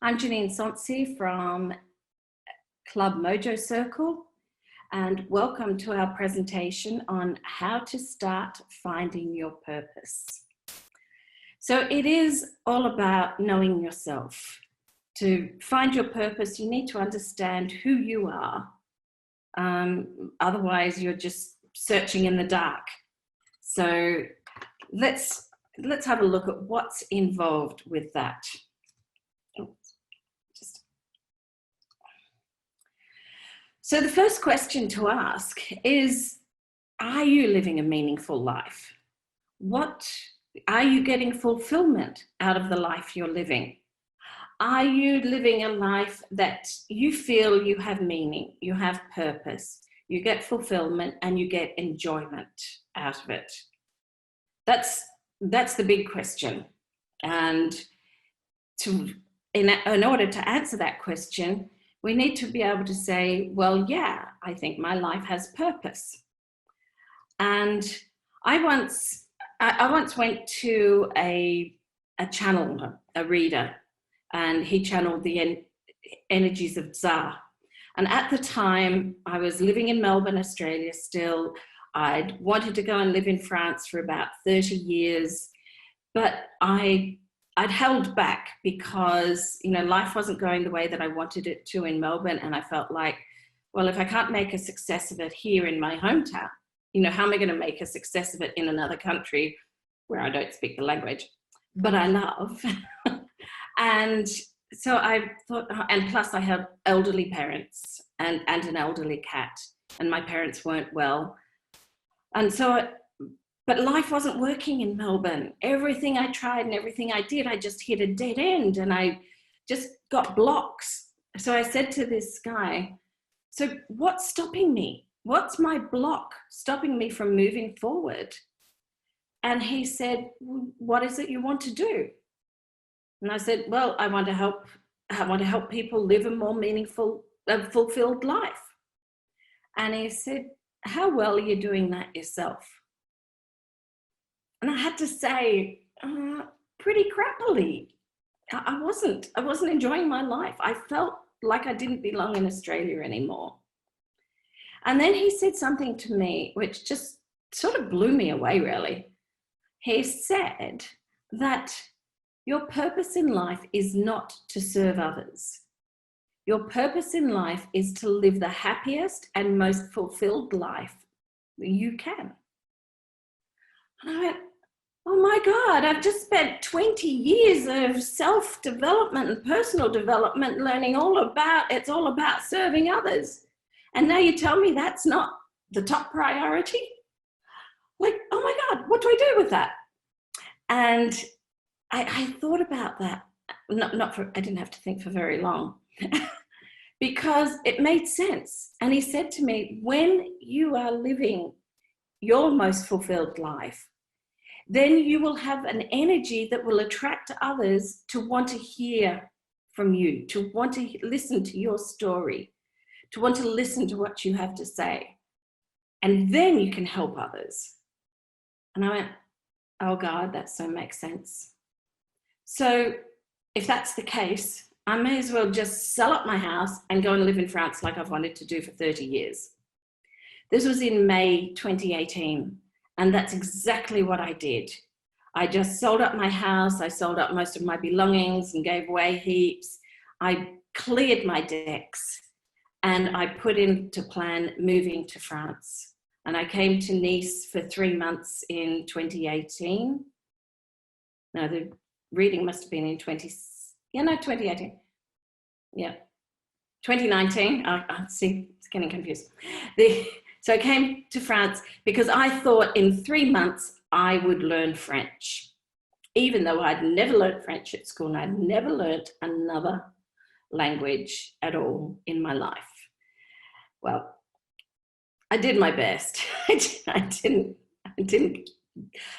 I'm Janeen from Club MojoCircle, and welcome to our presentation on how to start finding your purpose. So it is all about knowing yourself. To find your purpose, you need to understand who you are. Otherwise, you're just searching in the dark. So let's have a look at what's involved with that. So the first question to ask is, are you living a meaningful life? Are you getting fulfillment out of the life you're living? Are you living a life that you feel you have meaning, you have purpose, you get fulfillment and you get enjoyment out of it? That's the big question. And in order to answer that question, we need to be able to say, well, yeah, I think my life has purpose. And I once went to a channel, a reader, and he channeled the energies of Tsar. And at the time, I was living in Melbourne, Australia still. I'd wanted to go and live in France for about 30 years, but I'd held back because, life wasn't going the way that I wanted it to in Melbourne. And I felt like, well, if I can't make a success of it here in my hometown, how am I going to make a success of it in another country where I don't speak the language, but I love? And so I thought, and plus I have elderly parents and an elderly cat, and my parents weren't well. And so but life wasn't working in Melbourne. Everything I tried and everything I did, I just hit a dead end and I just got blocks. So I said to this guy, so what's stopping me? What's my block stopping me from moving forward? And he said, what is it you want to do? And I said, well, I want to help people live a more meaningful, fulfilled life. And he said, how well are you doing that yourself? And I had to say, pretty crappily. I wasn't enjoying my life. I felt like I didn't belong in Australia anymore. And then he said something to me, which just sort of blew me away, really. He said that your purpose in life is not to serve others. Your purpose in life is to live the happiest and most fulfilled life you can. And I went, oh my God, I've just spent 20 years of self-development and personal development learning it's all about serving others. And now you tell me that's not the top priority? Like, oh my God, what do I do with that? And I thought about that. I didn't have to think for very long because it made sense. And he said to me, when you are living your most fulfilled life, then you will have an energy that will attract others to want to hear from you, to want to listen to your story, to want to listen to what you have to say. And then you can help others. And I went, oh God, that so makes sense. So if that's the case, I may as well just sell up my house and go and live in France like I've wanted to do for 30 years. This was in May 2018. And that's exactly what I did. I just sold up my house. I sold up most of my belongings and gave away heaps. I cleared my decks and I put into plan moving to France. And I came to Nice for 3 months in 2018. No, the reading must have been in 2018. Yeah, 2019. I see, it's getting confused. So I came to France because I thought in 3 months I would learn French, even though I'd never learned French at school and I'd never learned another language at all in my life. Well, I did my best. I didn't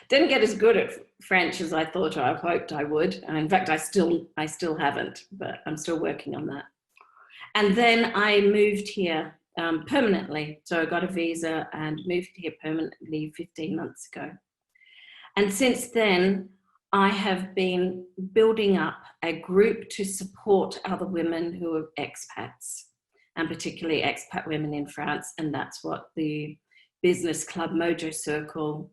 get as good at French as I thought I hoped I would. And in fact, I still haven't, but I'm still working on that. And then I moved here permanently. So I got a visa and moved here permanently 15 months ago. And since then, I have been building up a group to support other women who are expats, and particularly expat women in France. And that's what the business club MojoCircle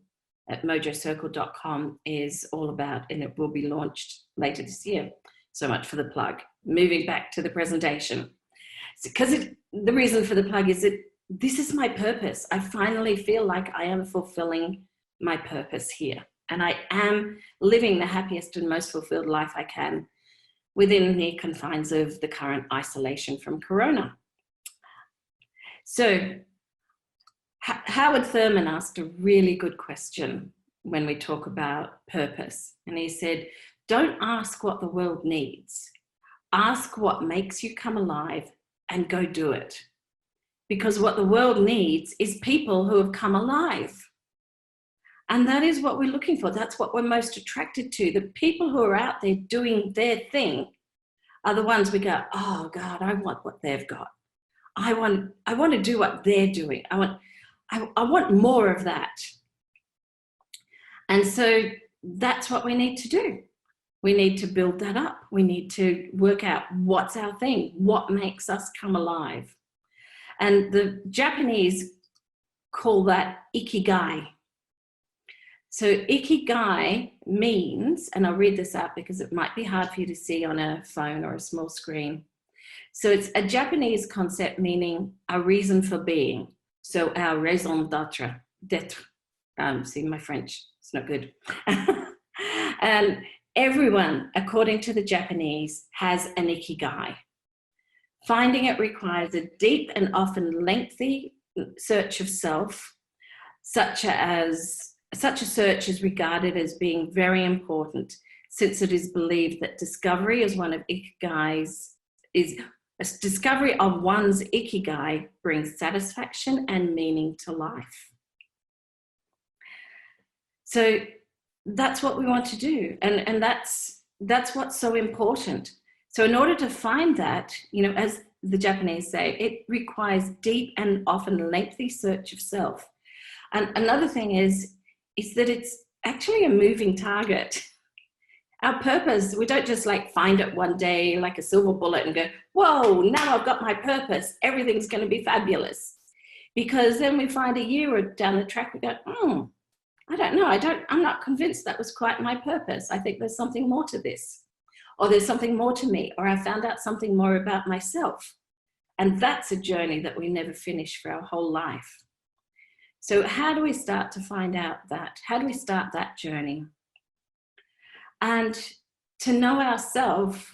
at MojoCircle.com is all about. And it will be launched later this year. So much for the plug. Moving back to the presentation. Because the reason for the plug is that this is my purpose. I finally feel like I am fulfilling my purpose here. And I am living the happiest and most fulfilled life I can within the confines of the current isolation from Corona. So Howard Thurman asked a really good question when we talk about purpose. And he said, don't ask what the world needs. Ask what makes you come alive and go do it. Because what the world needs is people who have come alive. And that is what we're looking for. That's what we're most attracted to. The people who are out there doing their thing are the ones we go, oh God, I want what they've got. I want to do what they're doing. I want more of that. And so that's what we need to do. We need to build that up. We need to work out what's our thing, what makes us come alive. And the Japanese call that ikigai. So ikigai means, and I'll read this out because it might be hard for you to see on a phone or a small screen. So it's a Japanese concept meaning a reason for being. So our raison d'être. See, my French, it's not good. And everyone, according to the Japanese, has an ikigai. Finding it requires a deep and often lengthy search of self, such a search is regarded as being very important, since it is believed that discovery is one of ikigai's discovery of one's ikigai brings satisfaction and meaning to life. So that's what we want to do, and that's what's so important. So in order to find that, as the Japanese say, it requires deep and often lengthy search of self. And another thing is that it's actually a moving target. Our purpose, we don't just find it one day like a silver bullet and go, whoa, now I've got my purpose, everything's going to be fabulous. Because then we find a year or down the track, we go, I don't know, I'm not convinced that was quite my purpose. I think there's something more to this, or there's something more to me, or I found out something more about myself. And that's a journey that we never finish for our whole life. So how do we start to find out that? How do we start that journey? And to know ourselves,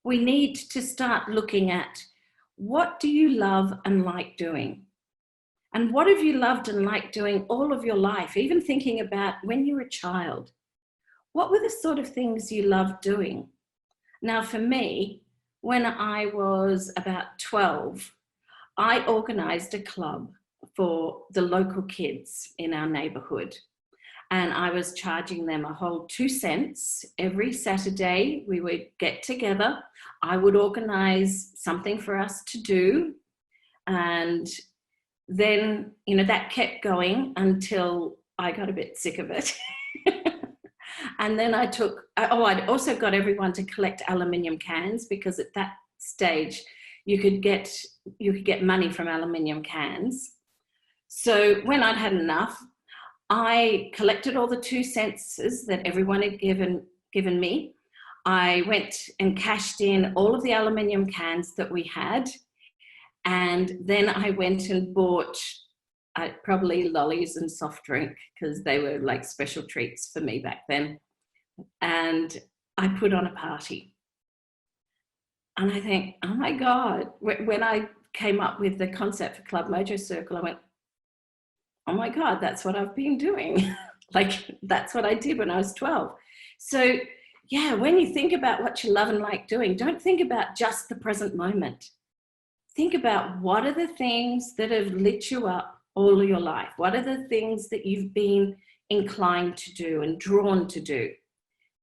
we need to start looking at, what do you love and like doing? And what have you loved and liked doing all of your life? Even thinking about when you were a child, what were the sort of things you loved doing? Now for me, when I was about 12, I organized a club for the local kids in our neighborhood. And I was charging them a whole 2 cents every Saturday. We would get together. I would organize something for us to do. And then, that kept going until I got a bit sick of it. And then I'd also got everyone to collect aluminium cans, because at that stage you could get money from aluminium cans. So when I'd had enough, I collected all the 2 cents that everyone had given me. I went and cashed in all of the aluminium cans that we had. And then I went and bought probably lollies and soft drink, because they were like special treats for me back then. And I put on a party. And I think, oh my God, when I came up with the concept for Club MojoCircle, I went, oh my God, that's what I've been doing. That's what I did when I was 12. So yeah, when you think about what you love and like doing, don't think about just the present moment. Think about, what are the things that have lit you up all of your life? What are the things that you've been inclined to do and drawn to do?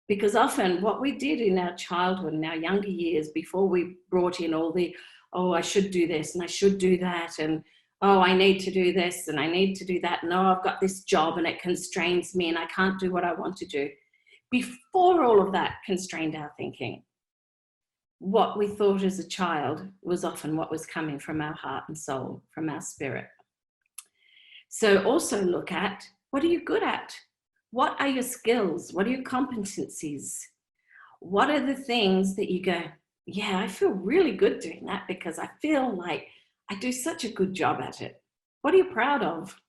Because often what we did in our childhood and our younger years, before we brought in all the, oh, I should do this and I should do that, and oh, I need to do this and I need to do that, and oh, I've got this job and it constrains me and I can't do what I want to do. before all of that constrained our thinking, what we thought as a child was often what was coming from our heart and soul, from our spirit. So also look at, what are you good at? What are your skills? What are your competencies? What are the things that you go, yeah, I feel really good doing that because I feel like I do such a good job at it. What are you proud of?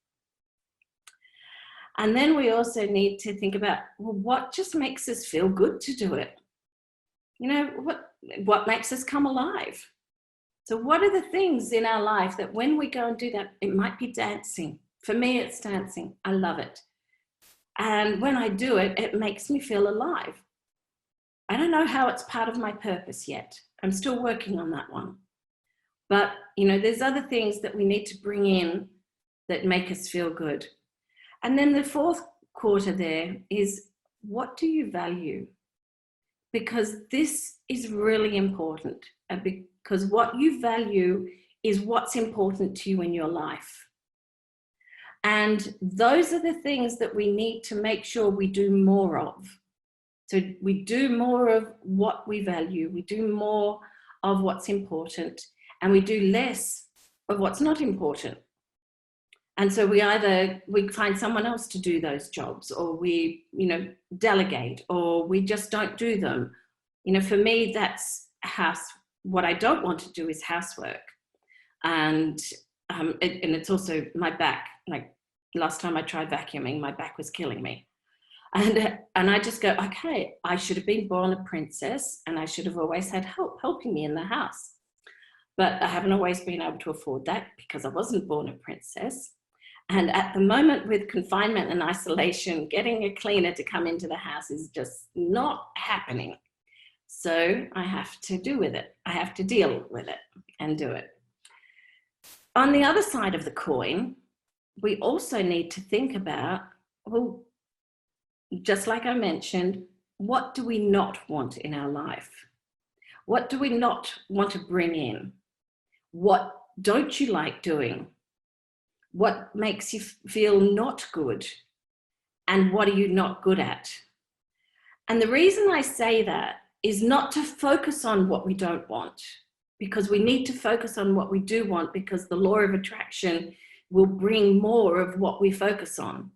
And then we also need to think about, well, what just makes us feel good to do it? You know, what makes us come alive? So what are the things in our life that when we go and do that, it might be dancing. For me, it's dancing. I love it. And when I do it, it makes me feel alive. I don't know how it's part of my purpose yet. I'm still working on that one. But, you know, there's other things that we need to bring in that make us feel good. And then the fourth quarter there is, what do you value? Because this is really important, because what you value is what's important to you in your life. And those are the things that we need to make sure we do more of. So we do more of what we value, we do more of what's important, and we do less of what's not important. And so we find someone else to do those jobs, or we, you know, delegate, or we just don't do them. You know, for me, that's what I don't want to do is housework. And it's also my back. Like last time I tried vacuuming, my back was killing me. And I just go, okay, I should have been born a princess and I should have always had help helping me in the house. But I haven't always been able to afford that because I wasn't born a princess. And at the moment, with confinement and isolation, getting a cleaner to come into the house is just not happening. So I have to do with it. I have to deal with it and do it. On the other side of the coin, we also need to think about, well, just like I mentioned, what do we not want in our life? What do we not want to bring in? What don't you like doing? What makes you feel not good? And what are you not good at? And the reason I say that is not to focus on what we don't want, because we need to focus on what we do want, because the law of attraction will bring more of what we focus on.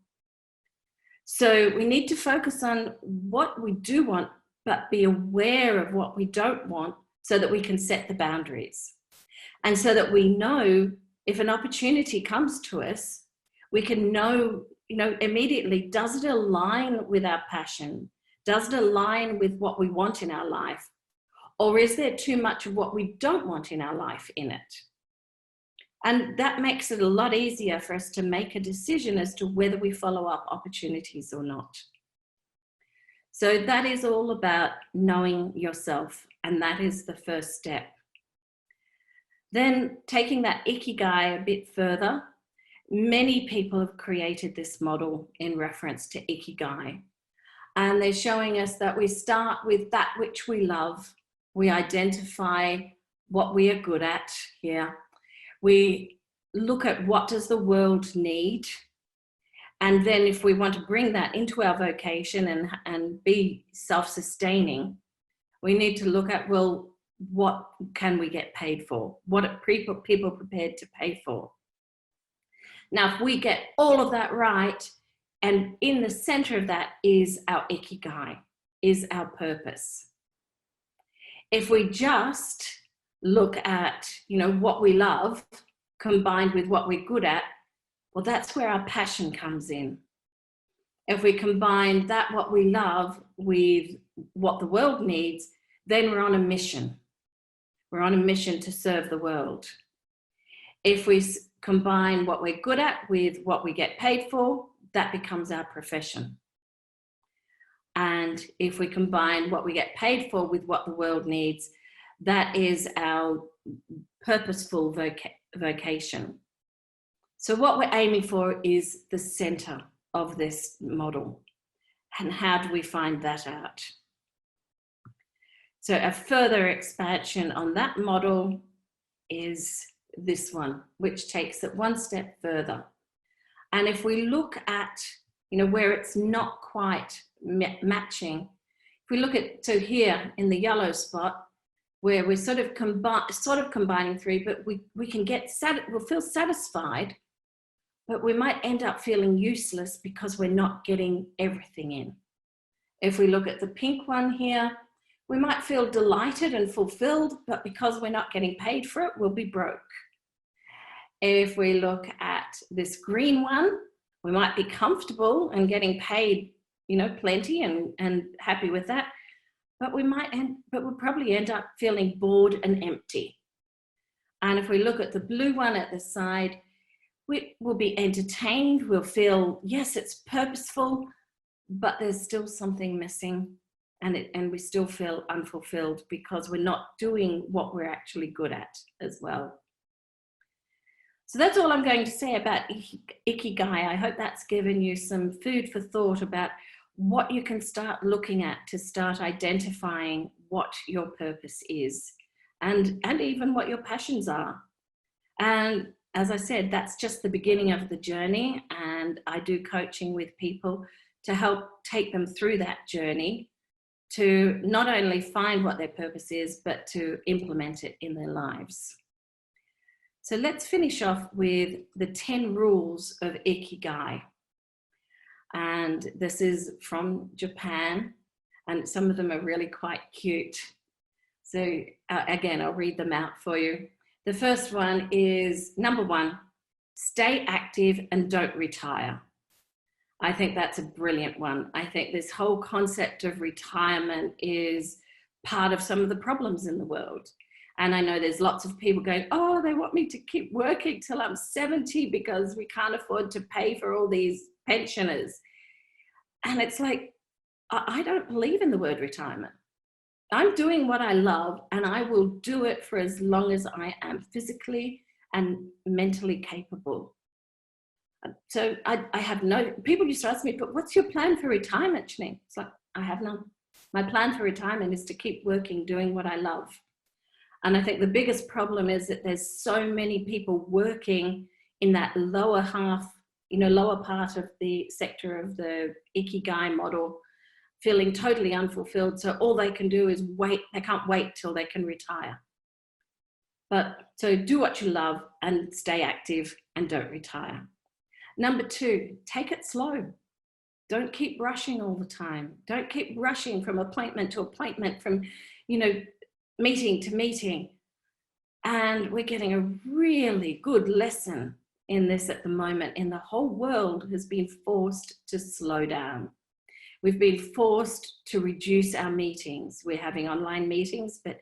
So we need to focus on what we do want, but be aware of what we don't want so that we can set the boundaries. And so that we know if an opportunity comes to us, we can know, you know, immediately, does it align with our passion? Does it align with what we want in our life? Or is there too much of what we don't want in our life in it? And that makes it a lot easier for us to make a decision as to whether we follow up opportunities or not. So that is all about knowing yourself, and that is the first step. Then taking that ikigai a bit further, many people have created this model in reference to ikigai. And they're showing us that we start with that which we love. We identify what we are good at here. We look at what does the world need. And then if we want to bring that into our vocation and be self-sustaining, we need to look at, well, what can we get paid for? What are people prepared to pay for? Now, if we get all of that right, and in the center of that is our ikigai, is our purpose. If we just look at, you know, what we love combined with what we're good at, well, that's where our passion comes in. If we combine that, what we love, with what the world needs, then we're on a mission. We're on a mission to serve the world. If we combine what we're good at with what we get paid for, that becomes our profession. And if we combine what we get paid for with what the world needs, that is our purposeful vocation. So what we're aiming for is the center of this model. And how do we find that out? So a further expansion on that model is this one, which takes it one step further. And if we look at, you know, where it's not quite matching. If we look at, so here in the yellow spot, where we're sort of combining three, but we can we'll feel satisfied, but we might end up feeling useless because we're not getting everything in. If we look at the pink one here, we might feel delighted and fulfilled, but because we're not getting paid for it, we'll be broke. If we look at this green one, we might be comfortable and getting paid, plenty and happy with that, but we'll probably end up feeling bored and empty. And if we look at the blue one at the side, we will be entertained. We'll feel, yes, it's purposeful, but there's still something missing, and we still feel unfulfilled because we're not doing what we're actually good at as well. So that's all I'm going to say about Ikigai. I hope that's given you some food for thought about what you can start looking at to start identifying what your purpose is, and even what your passions are. And as I said, that's just the beginning of the journey, and I do coaching with people to help take them through that journey to not only find what their purpose is, but to implement it in their lives. So let's finish off with the 10 rules of Ikigai. And this is from Japan, and some of them are really quite cute. So again, I'll read them out for you. The first one is, number 1, stay active and don't retire. I think that's a brilliant one. I think this whole concept of retirement is part of some of the problems in the world. And I know there's lots of people going, oh, they want me to keep working till I'm 70 because we can't afford to pay for all these pensioners. And it's like, I don't believe in the word retirement. I'm doing what I love, and I will do it for as long as I am physically and mentally capable. So I have no, people used to ask me, but what's your plan for retirement, Janeen? It's like, I have none. My plan for retirement is to keep working, doing what I love. And I think the biggest problem is that there's so many people working in that lower half, lower part of the sector of the Ikigai model, feeling totally unfulfilled. So all they can do is wait. They can't wait till they can retire. But so do what you love and stay active and don't retire. Number 2, take it slow. Don't keep rushing all the time. Don't keep rushing from appointment to appointment, from, meeting to meeting. And we're getting a really good lesson in this at the moment. And the whole world has been forced to slow down. We've been forced to reduce our meetings. We're having online meetings, but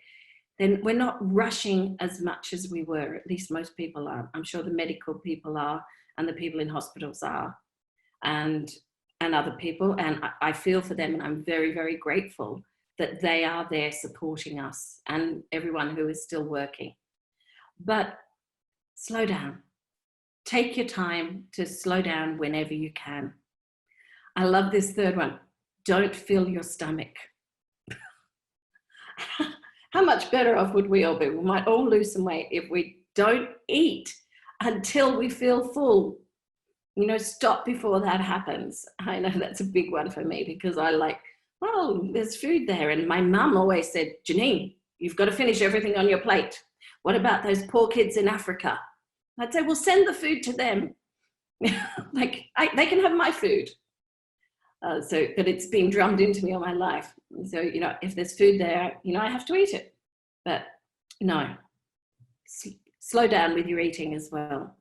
then we're not rushing as much as we were. At least most people are. I'm sure the medical people are, and the people in hospitals are, and other people. And I feel for them, and I'm very, very grateful that they are there supporting us and everyone who is still working. But slow down. Take your time to slow down whenever you can. I love this third one. Don't fill your stomach. How much better off would we all be? We might all lose some weight if we don't eat until we feel full. Stop before that happens. I know that's a big one for me because I like, well, there's food there. And my mum always said, Janeen, you've got to finish everything on your plate. What about those poor kids in Africa? I'd say, well, send the food to them. They can have my food. But it's been drummed into me all my life. So, if there's food there, I have to eat it. But no, slow down with your eating as well.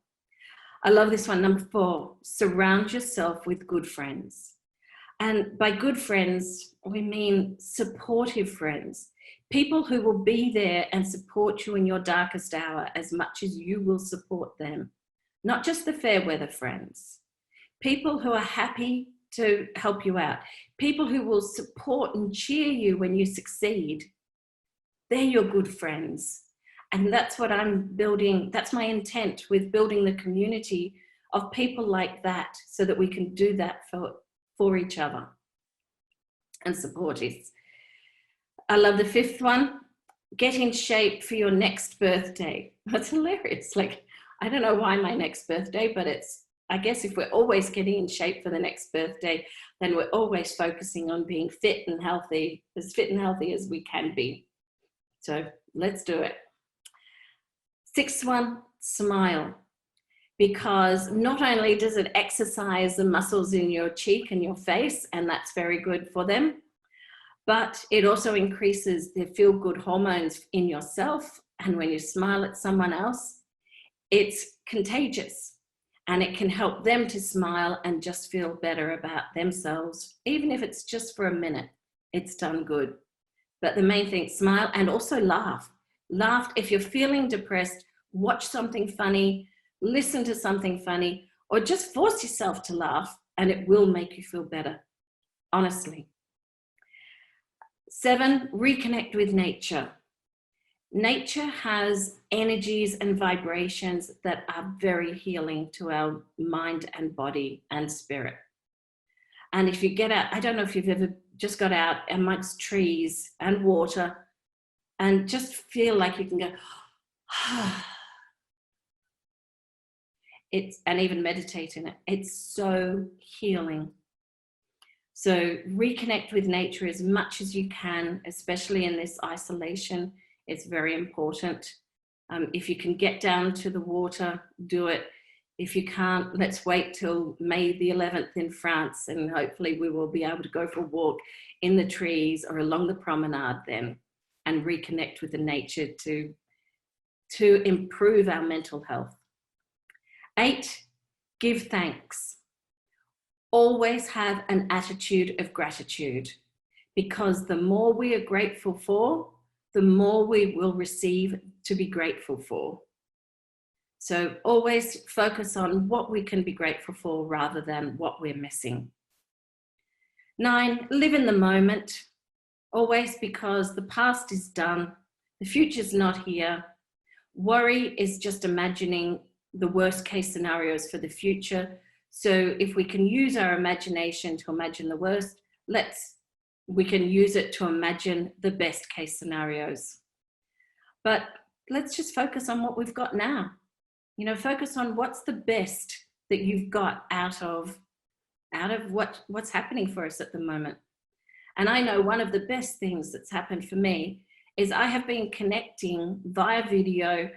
I love this one, number 4, surround yourself with good friends. And by good friends, we mean supportive friends, people who will be there and support you in your darkest hour as much as you will support them. Not just the fair weather friends, people who are happy to help you out, people who will support and cheer you when you succeed. They're your good friends. And that's what I'm building. That's my intent with building the community of people like that, so that we can do that for each other and support us. I love the 5th one. Get in shape for your next birthday. That's hilarious. Like, I don't know why my next birthday, but it's I guess if we're always getting in shape for the next birthday, then we're always focusing on being fit and healthy as we can be. So let's do it. 6th one, smile. Because not only does it exercise the muscles in your cheek and your face, and that's very good for them, but it also increases the feel-good hormones in yourself. And when you smile at someone else, it's contagious, and it can help them to smile and just feel better about themselves. Even if it's just for a minute, it's done good. But the main thing, smile, and also laugh. Laugh. If you're feeling depressed, watch something funny, listen to something funny, or just force yourself to laugh, and it will make you feel better, honestly. 7, reconnect with nature. Nature has energies and vibrations that are very healing to our mind and body and spirit. And if you get out, I don't know if you've ever just got out amongst trees and water and just feel like you can go, and even meditate in it. It's so healing. So reconnect with nature as much as you can, especially in this isolation. It's very important. If you can get down to the water, do it. If you can't, let's wait till May the 11th in France, and hopefully we will be able to go for a walk in the trees or along the promenade then, and reconnect with the nature to improve our mental health. 8, give thanks. Always have an attitude of gratitude, because the more we are grateful for, the more we will receive to be grateful for. So always focus on what we can be grateful for rather than what we're missing. 9, live in the moment. Always, because the past is done, the future's not here. Worry is just imagining the worst case scenarios for the future. So if we can use our imagination to imagine the worst, we can use it to imagine the best case scenarios. But let's just focus on what we've got now. Focus on what's the best that you've got out of what's happening for us at the moment. And I know one of the best things that's happened for me is I have been connecting via video,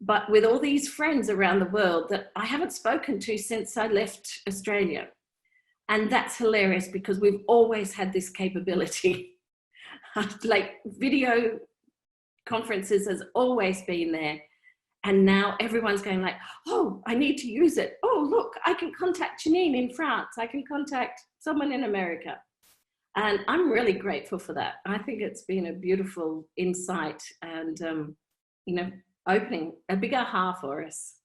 but with all these friends around the world that I haven't spoken to since I left Australia. And that's hilarious, because we've always had this capability. Like, video conferences has always been there. And now everyone's going like, oh, I need to use it. Oh, look, I can contact Janeen in France. I can contact someone in America. And I'm really grateful for that. I think it's been a beautiful insight and, opening a bigger heart for us.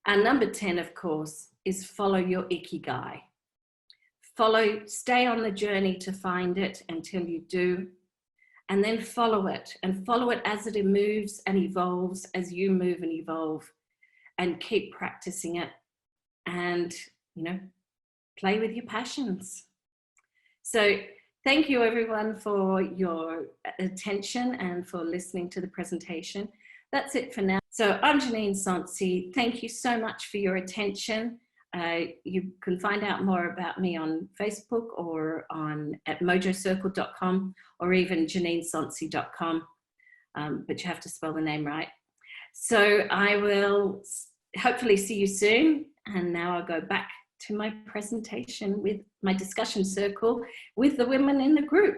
And number 10, of course, is follow your ikigai. Stay on the journey to find it until you do, and then follow it as it moves and evolves, as you move and evolve, and keep practicing it, and, play with your passions. So thank you everyone for your attention and for listening to the presentation. That's it for now. So I'm Janeen Sonsi. Thank you so much for your attention. You can find out more about me on Facebook or at MojoCircle.com, or even JaneenSonsi.com, but you have to spell the name right. So I will hopefully see you soon. And now I'll go back to my presentation with my discussion circle with the women in the group.